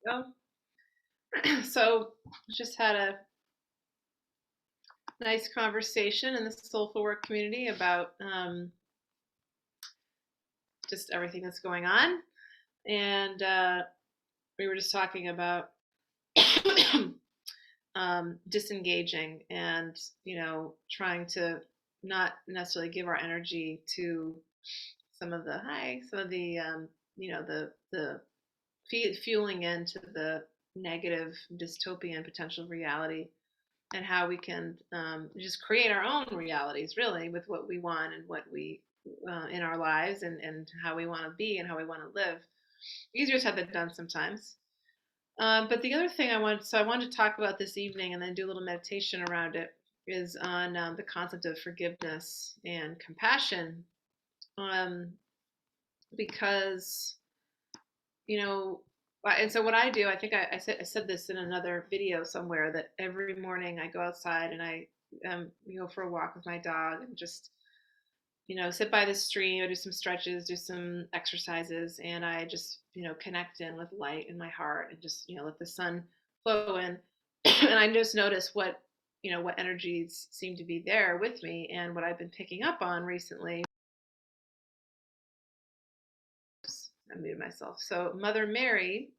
Well, so just had a nice conversation in the Soulful Work community about just everything that's going on, and we were just talking about disengaging and trying to not necessarily give our energy to some of the the fueling into the negative dystopian potential reality, and how we can just create our own realities really with what we want and what we in our lives, and how we want to be and how we want to live. Easier said than done sometimes. But the other thing I wanted to talk about this evening and then do a little meditation around it is on the concept of forgiveness and compassion. Um, because, you know, and so what I do, I think I said this in another video somewhere, that every morning I go outside and I go for a walk with my dog and just sit by the stream. I do some stretches, do some exercises, and I just, connect in with light in my heart and just, let the sun flow in. And I just notice what energies seem to be there with me. And what I've been picking up on recently, I muted myself. So Mother Mary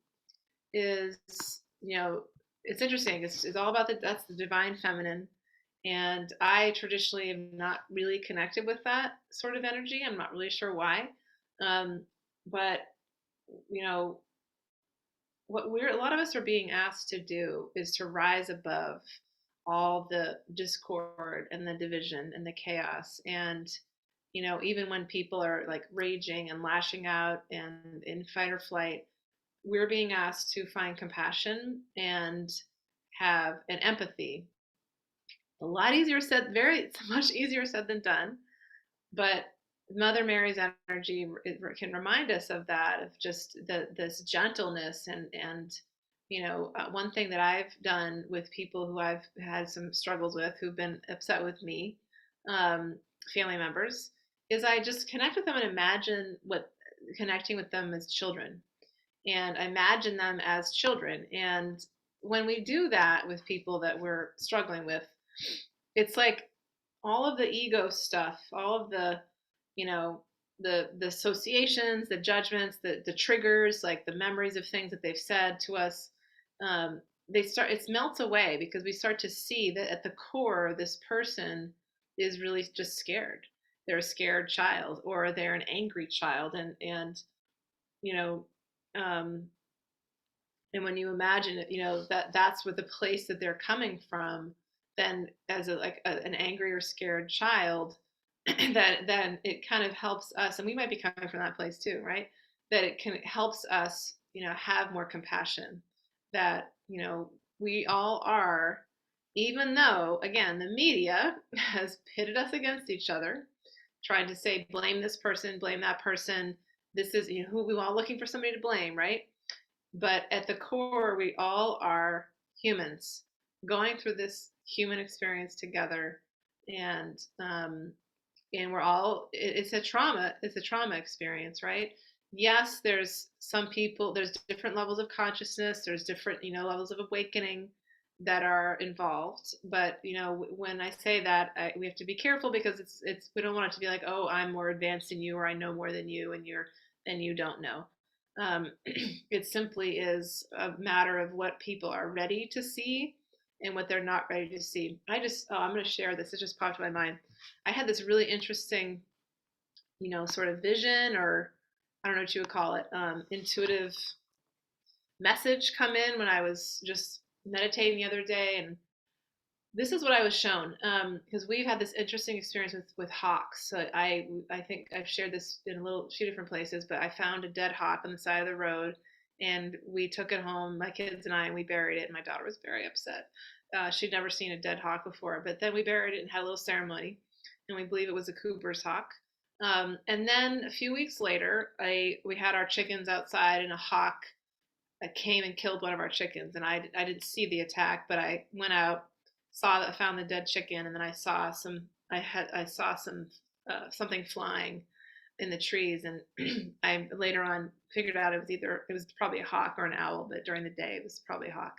is, it's interesting. It's all about that's the divine feminine. And I traditionally am not really connected with that sort of energy. I'm not really sure why. But, you know, what a lot of us are being asked to do is to rise above all the discord and the division and the chaos. And, even when people are like raging and lashing out and in fight or flight, we're being asked to find compassion and have an empathy. A lot easier said, very much easier said than done. But Mother Mary's energy can remind us of that, of just this gentleness. And one thing that I've done with people who I've had some struggles with, who've been upset with me, family members, is I just connect with them and imagine what connecting with them as children, and I imagine them as children. And when we do that with people that we're struggling with, it's like all of the ego stuff, all of the, you know, the associations, the judgments, the triggers, like the memories of things that they've said to us, it melts away, because we start to see that at the core, this person is really just scared. They're a scared child, or they're an angry child, and you know, um, and when you imagine it, that that's what the place that they're coming from, then as an angry or scared child, that then it kind of helps us, and we might be coming from that place too, right? That it helps us, have more compassion. That we all are, even though again the media has pitted us against each other, trying to say blame this person, blame that person. This is who we all looking for somebody to blame, right? But at the core, we all are humans going through this human experience together, and we're all, it's a trauma. It's a trauma experience, right? Yes, there's some people. There's different levels of consciousness. There's different levels of awakening that are involved. But when I say that, we have to be careful, because it's we don't want it to be like, oh, I'm more advanced than you, or I know more than you, and you don't know. It simply is a matter of what people are ready to see and what they're not ready to see. I'm going to share this. It just popped in my mind. I had this really interesting, sort of vision, or I don't know what you would call it, intuitive message come in when I was just meditating the other day. And this is what I was shown, because we've had this interesting experience with hawks. So I think I've shared this in a few different places, but I found a dead hawk on the side of the road, and we took it home, my kids and I, and we buried it. And my daughter was very upset. She'd never seen a dead hawk before, but then we buried it and had a little ceremony, and we believe it was a Cooper's hawk. And then a few weeks later, we had our chickens outside, and a hawk came and killed one of our chickens. And I didn't see the attack, but I went out, I found the dead chicken, and then I saw some something flying in the trees. And I later on figured out it was probably a hawk or an owl, but during the day it was probably a hawk.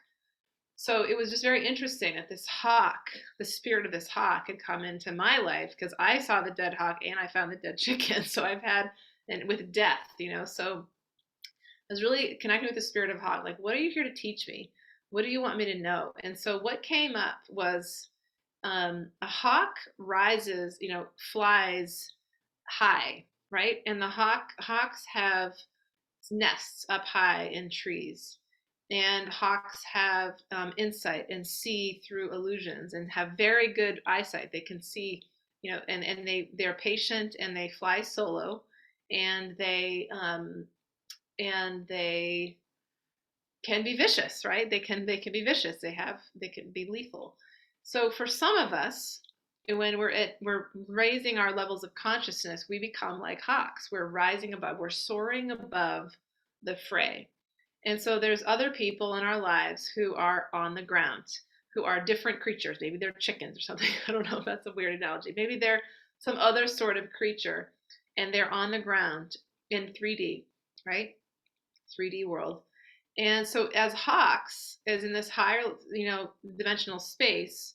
So it was just very interesting that this hawk, the spirit of this hawk, had come into my life because I saw the dead hawk and I found the dead chicken. So I've had, and with death, so I was really connecting with the spirit of hawk. Like, what are you here to teach me? What do you want me to know? And so what came up was a hawk rises, flies high, right? And the hawks have nests up high in trees. And hawks have insight and see through illusions and have very good eyesight. They can see, and they're patient and they fly solo, and they can be vicious, right? They can be vicious. They can be lethal. So for some of us, when we're raising our levels of consciousness, we become like hawks. We're rising above. We're soaring above the fray. And so there's other people in our lives who are on the ground, who are different creatures. Maybe they're chickens or something. I don't know if that's a weird analogy. Maybe they're some other sort of creature and they're on the ground in 3D, right? 3D world. And so as hawks, as in this higher, dimensional space,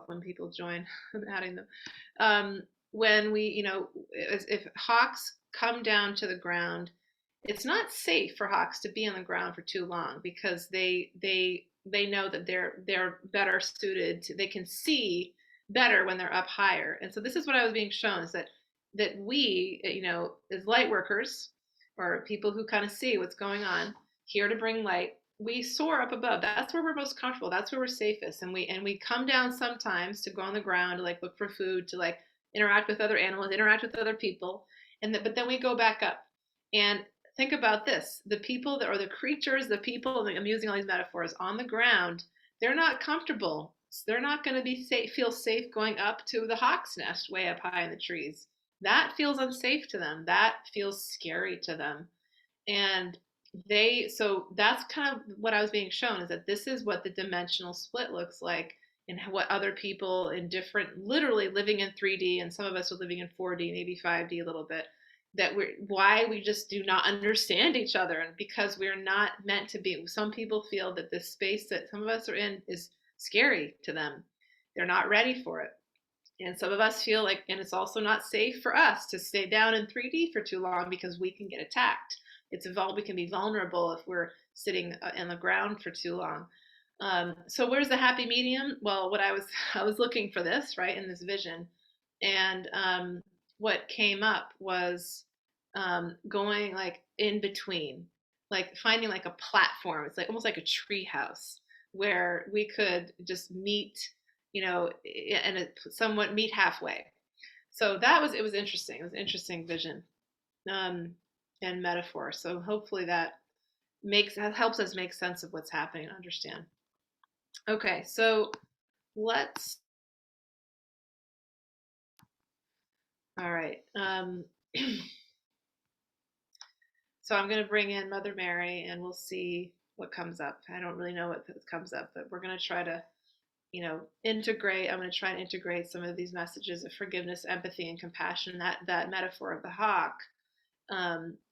when people join, I'm adding them. When we, if hawks come down to the ground, it's not safe for hawks to be on the ground for too long because they know that they're better suited to, they can see better when they're up higher. And so this is what I was being shown, is that we, as light workers or people who kind of see what's going on, here to bring light, we soar up above. That's where we're most comfortable. That's where we're safest. And we come down sometimes to go on the ground to like look for food, to like interact with other animals, interact with other people, but then we go back up. And think about this: the people that are the creatures, the people. I'm using all these metaphors on the ground. They're not comfortable. They're not going to be safe, feel safe going up to the hawk's nest way up high in the trees. That feels unsafe to them. That feels scary to them. And so that's kind of what I was being shown, is that this is what the dimensional split looks like, and what other people in different, literally living in 3D, and some of us are living in 4D, maybe 5D a little bit, why we just do not understand each other. And because we're not meant to be. Some people feel that this space that some of us are in is scary to them. They're not ready for it. And some of us feel like, and it's also not safe for us to stay down in 3D for too long because we can get attacked. We can be vulnerable if we're sitting on the ground for too long. So where's the happy medium? Well, I was looking for this, right, in this vision, and what came up was going like in between, like finding like a platform. It's like almost like a tree house where we could just meet, and somewhat meet halfway. So it was interesting. It was an interesting vision. And metaphor. So hopefully that helps us make sense of what's happening and understand. Okay, so let's. All right. So I'm going to bring in Mother Mary, and we'll see what comes up. I don't really know what comes up, but we're going to try to, integrate. I'm going to try and integrate some of these messages of forgiveness, empathy, and compassion. That metaphor of the hawk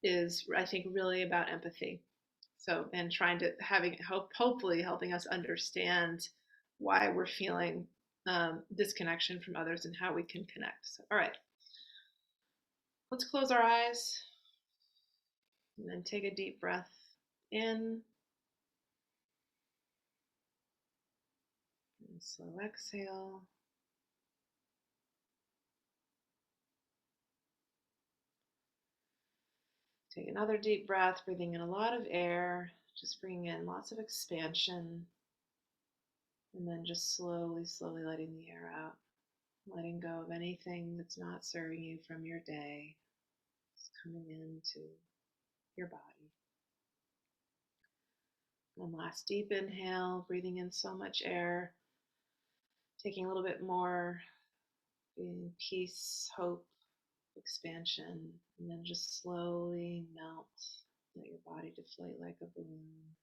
is, I think, really about empathy. So, and trying to hopefully helping us understand why we're feeling disconnection from others and how we can connect. So, all right, let's close our eyes and then take a deep breath in and slow exhale. Take another deep breath, breathing in a lot of air, just bringing in lots of expansion, and then just slowly, slowly letting the air out, letting go of anything that's not serving you from your day, just coming into your body. One last deep inhale, breathing in so much air, taking a little bit more, feeling peace, hope, expansion, and then just slowly melt. Let your body deflate like a balloon.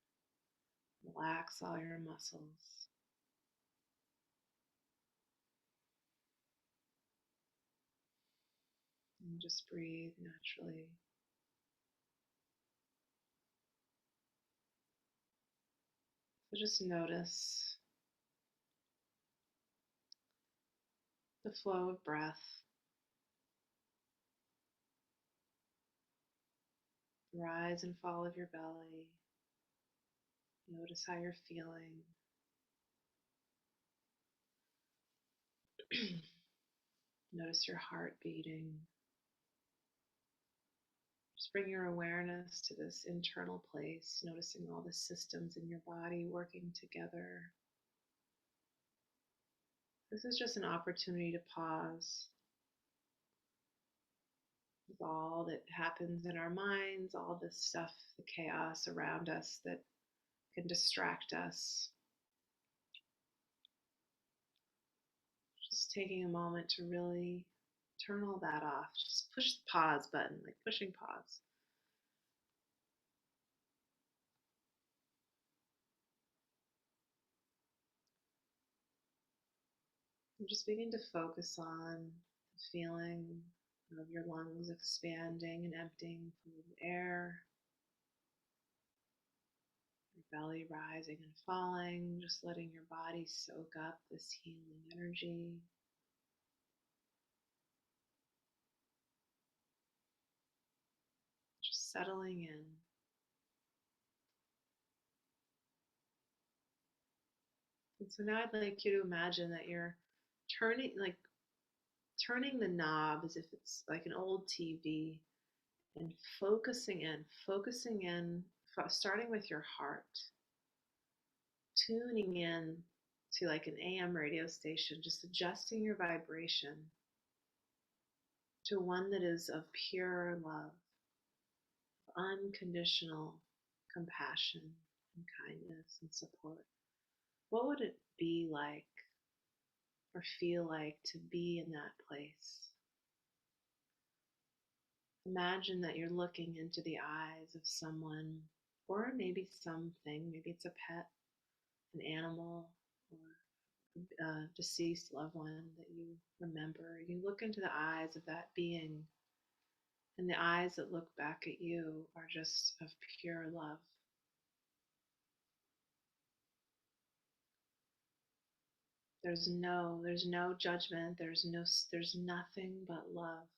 Relax all your muscles. And just breathe naturally. So just notice the flow of breath, the rise and fall of your belly. Notice how you're feeling. Notice your heart beating. Just bring your awareness to this internal place, noticing all the systems in your body working together. This is just an opportunity to pause with all that happens in our minds, all this stuff, the chaos around us that can distract us. Just taking a moment to really turn all that off. Just push the pause button, like pushing pause. And just begin to focus on the feeling of your lungs expanding and emptying full of air, your belly rising and falling, just letting your body soak up this healing energy. Just settling in. And so now I'd like you to imagine that you're turning, like turning the knob as if it's like an old TV, and focusing in, starting with your heart, tuning in to like an AM radio station, just adjusting your vibration to one that is of pure love, unconditional compassion and kindness and support. What would it be like or feel like to be in that place? Imagine that you're looking into the eyes of someone, or maybe something, maybe it's a pet, an animal, or a deceased loved one that you remember. You look into the eyes of that being, and the eyes that look back at you are just of pure love. There's no judgment, there's nothing but love.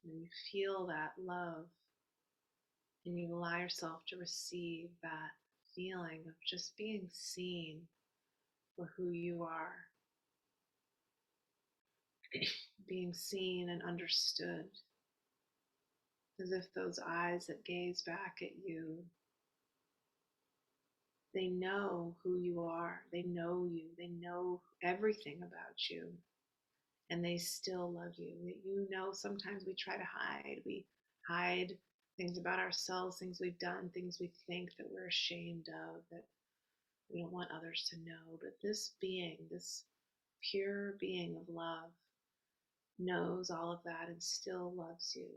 And you feel that love, and you allow yourself to receive that feeling of just being seen for who you are, being seen and understood, as if those eyes that gaze back at you, they know who you are, they know you, they know everything about you, and they still love you. You know, sometimes we try to hide. We hide things about ourselves, things we've done, things we think that we're ashamed of, that we don't want others to know. But this being, this pure being of love, knows all of that and still loves you,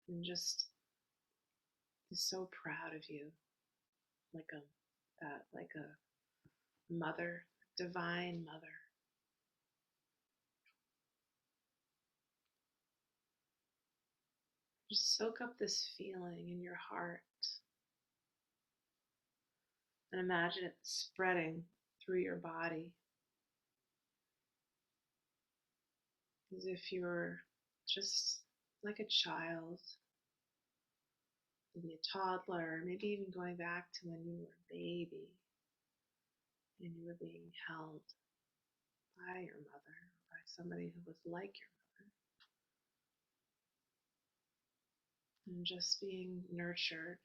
and just is so proud of you, like a mother, divine mother. Just soak up this feeling in your heart and imagine it spreading through your body as if you're just like a child, maybe a toddler, maybe even going back to when you were a baby and you were being held by your mother, by somebody who was like your mother, and just being nurtured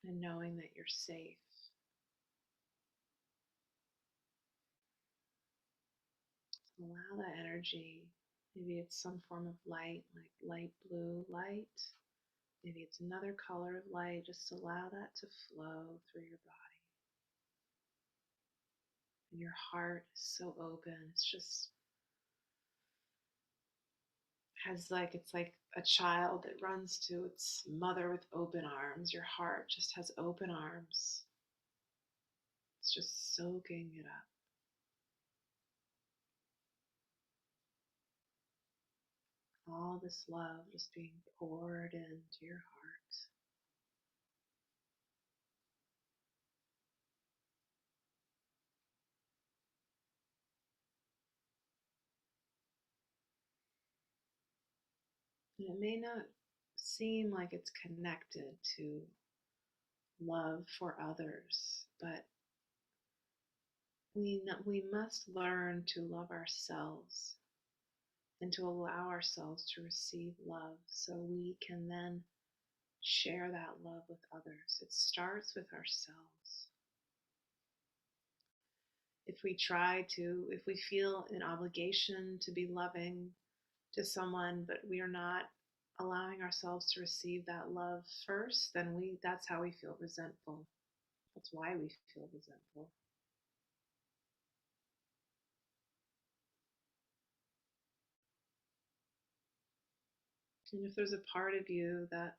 and knowing that you're safe. Allow that energy. Maybe it's some form of light, like light blue light. Maybe it's another color of light. Just allow that to flow through your body. And your heart is so open. It's just it's like a child that runs to its mother with open arms. Your heart just has open arms. It's just soaking it up. All this love just being poured into your heart. And it may not seem like it's connected to love for others, but we must learn to love ourselves and to allow ourselves to receive love so we can then share that love with others. It starts with ourselves. If we feel an obligation to be loving to someone, but we are not allowing ourselves to receive that love first, then that's how we feel resentful. That's why we feel resentful. And if there's a part of you that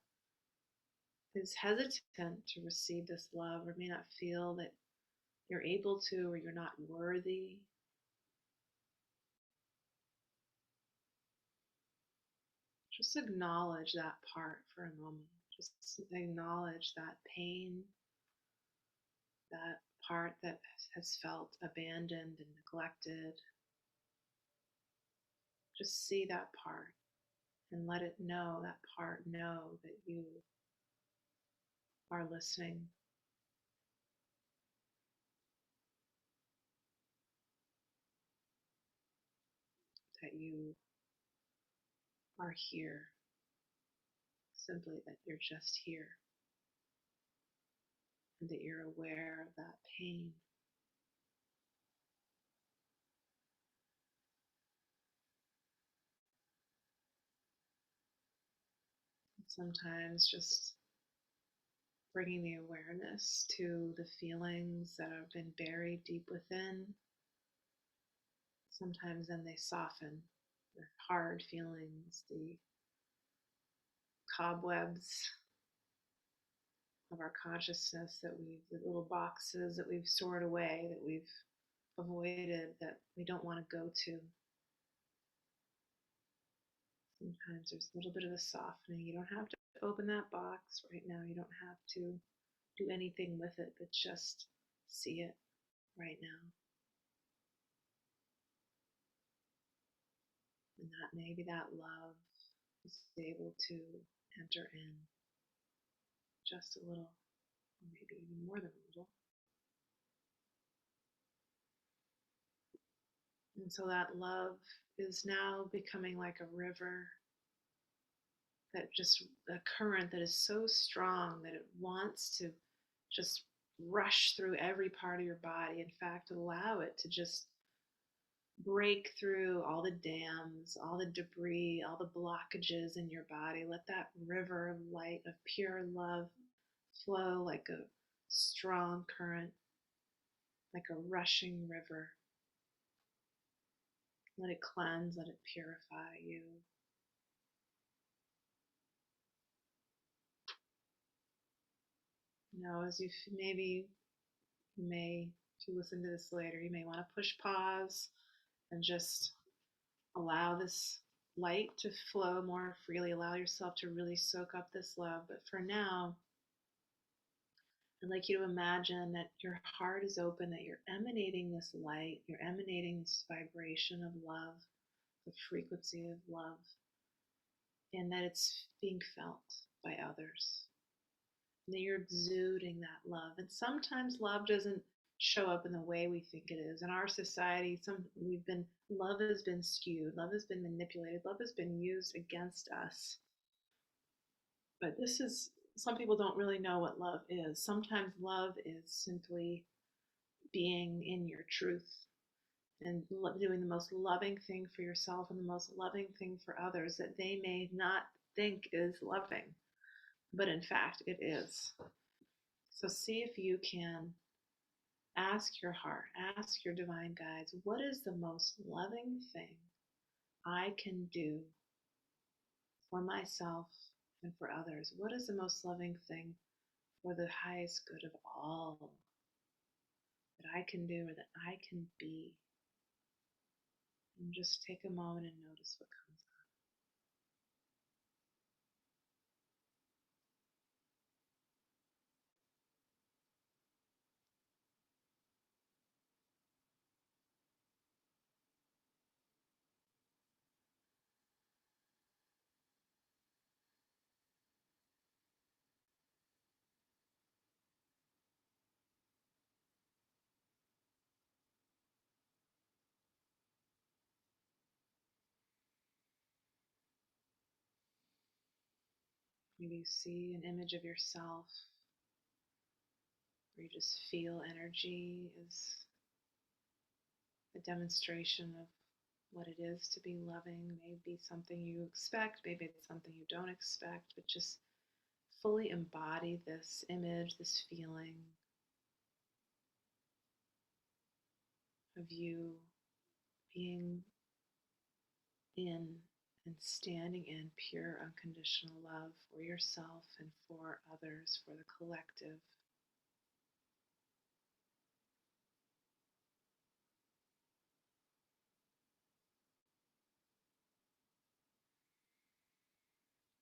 is hesitant to receive this love or may not feel that you're able to or you're not worthy, just acknowledge that part for a moment. Just acknowledge that pain, that part that has felt abandoned and neglected. Just see that part and let it know, that part know that you are listening, that you are here, simply that you're just here, and that you're aware of that pain. And sometimes just bringing the awareness to the feelings that have been buried deep within. Sometimes then they soften, the hard feelings, the cobwebs of our consciousness the little boxes that we've stored away, that we've avoided, that we don't want to go to. Sometimes there's a little bit of a softening. You don't have to open that box right now. You don't have to do anything with it, but just see it right now. And that maybe that love is able to enter in just a little, or maybe even more than a little. And so that love is now becoming like a river, that just a current that is so strong that it wants to just rush through every part of your body. In fact, allow it to just break through all the dams, all the debris, all the blockages in your body. Let that river of light, of pure love, flow like a strong current, like a rushing river. Let it cleanse, let it purify you. You know, as maybe you may, if you listen to this later, you may want to push pause and just allow this light to flow more freely. Allow yourself to really soak up this love. But for now, I'd like you to imagine that your heart is open, that you're emanating this light, you're emanating this vibration of love, the frequency of love, and that it's being felt by others. And that you're exuding that love. And sometimes love doesn't show up in the way we think it is. In our society, love has been skewed, love has been manipulated, love has been used against us. But some people don't really know what love is. Sometimes love is simply being in your truth and doing the most loving thing for yourself and the most loving thing for others that they may not think is loving, but in fact it is. So see if you can ask your heart, ask your divine guides, what is the most loving thing I can do for myself and for others? What is the most loving thing for the highest good of all? that I can do or that I can be. And just take a moment and notice what comes up. Maybe you see an image of yourself, or you just feel energy is a demonstration of what it is to be loving. Maybe something you expect, maybe it's something you don't expect, but just fully embody this image, this feeling of you being in and standing in pure unconditional love for yourself and for others, for the collective.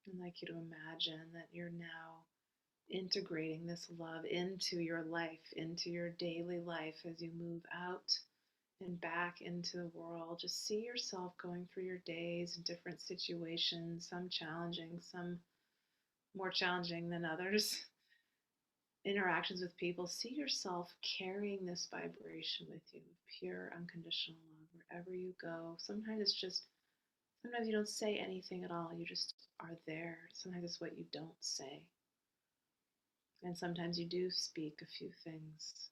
I'd like you to imagine that you're now integrating this love into your life, into your daily life as you move out and back into the world. Just see yourself going through your days in different situations, some challenging, some more challenging than others. Interactions with people. See yourself carrying this vibration with you, pure unconditional love, wherever you go. Sometimes you don't say anything at all, you just are there. Sometimes it's what you don't say. And sometimes you do speak a few things,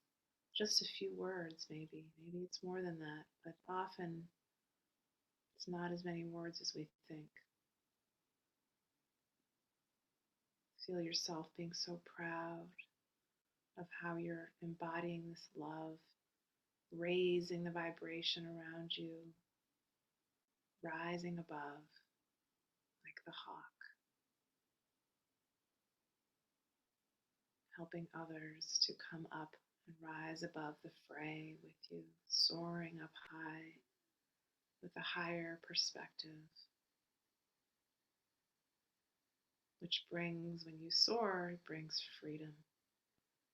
just a few words, maybe. Maybe it's more than that, but often it's not as many words as we think. Feel yourself being so proud of how you're embodying this love, raising the vibration around you, rising above like the hawk, helping others to come up and rise above the fray with you, soaring up high with a higher perspective, which brings, when you soar, it brings freedom,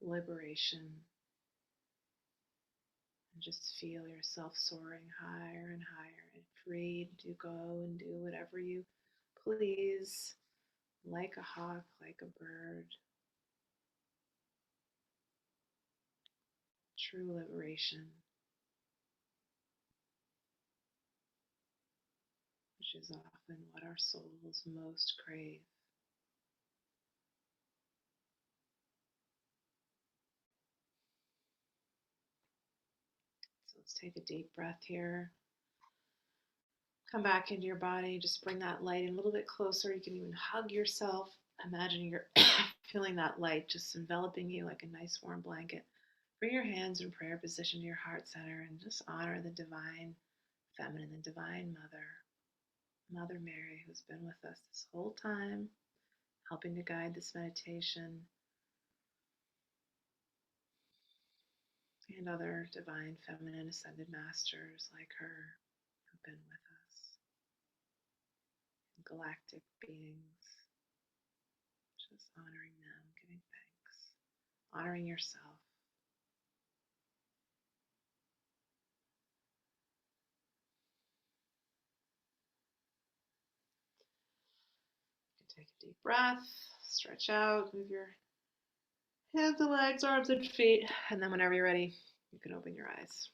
liberation, and just feel yourself soaring higher and higher and free to go and do whatever you please, like a hawk, like a bird. True liberation, which is often what our souls most crave. So let's take a deep breath here. Come back into your body. Just bring that light in a little bit closer. You can even hug yourself. Imagine you're feeling that light just enveloping you like a nice warm blanket. Bring your hands in prayer position to your heart center and just honor the divine feminine, the divine mother, Mother Mary, who's been with us this whole time, helping to guide this meditation, and other divine feminine ascended masters like her who've been with us, galactic beings, just honoring them, giving thanks, honoring yourself. You can take a deep breath, stretch out, move your hands and legs, arms and feet, and then whenever you're ready, you can open your eyes.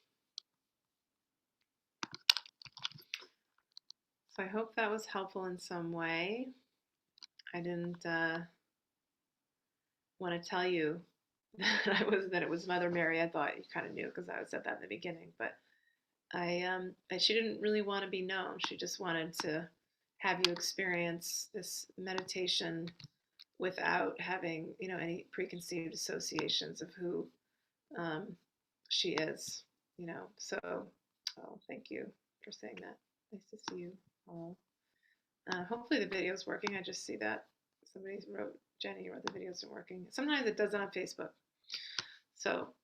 So I hope that was helpful in some way. I didn't want to tell you that it was Mother Mary. I thought you kind of knew because I said that in the beginning, but she didn't really want to be known. She just wanted to have you experience this meditation without having, any preconceived associations of who she is, So, thank you for saying that. Nice to see you all. Hopefully the video's working. I just see that Jenny wrote the videos aren't working. Sometimes it does on Facebook. So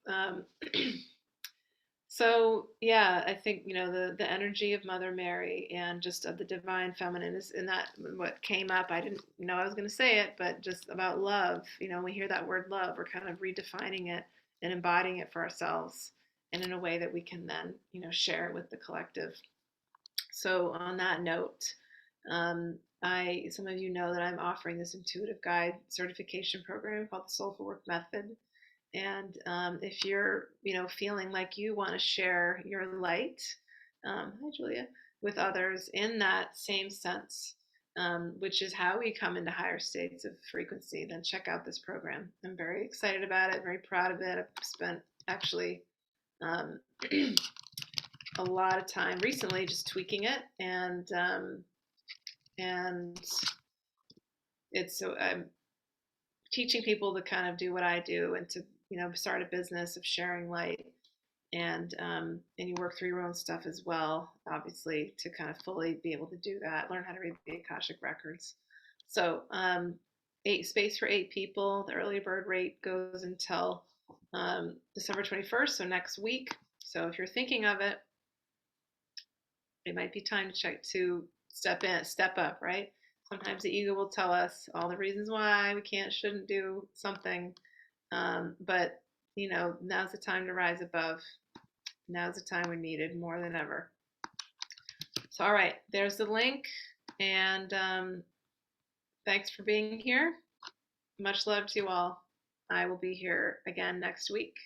So yeah, I think the energy of Mother Mary and just of the divine feminine is in that what came up. I didn't know I was going to say it, but just about love. When we hear that word love, we're kind of redefining it and embodying it for ourselves, and in a way that we can then share it with the collective. So on that note, I some of you know that I'm offering this intuitive guide certification program called the Soulful Work Method. And if you're, feeling like you want to share your light, hi Julia, with others in that same sense, which is how we come into higher states of frequency, then check out this program. I'm very excited about it, very proud of it. I've spent actually um, a lot of time recently just tweaking it, and it's so I'm teaching people to kind of do what I do and to start a business of sharing light, and you work through your own stuff as well, obviously, to kind of fully be able to do that. Learn how to read the Akashic Records. So eight space for 8 people. The early bird rate goes until December 21st, so next week. So if you're thinking of it, it might be time to step up, right? Sometimes the ego will tell us all the reasons why we can't, shouldn't do something, but now's the time to rise above. Now's the time we need it more than ever. So, all right, there's the link, and thanks for being here. Much love to you all. I will be here again next week.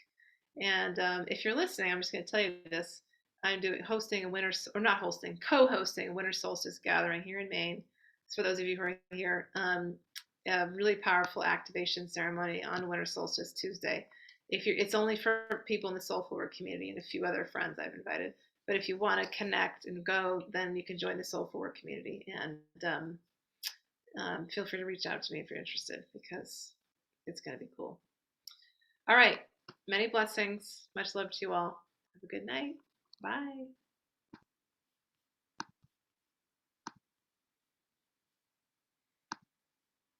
And if you're listening, I'm just going to tell you this. I'm hosting a co-hosting a winter solstice gathering here in Maine. So for those of you who are here, a really powerful activation ceremony on winter solstice Tuesday. It's only for people in the Soulful Work community and a few other friends I've invited. But if you want to connect and go, then you can join the Soulful Work community, and feel free to reach out to me if you're interested, because it's going to be cool. All right. Many blessings. Much love to you all. Have a good night. Bye.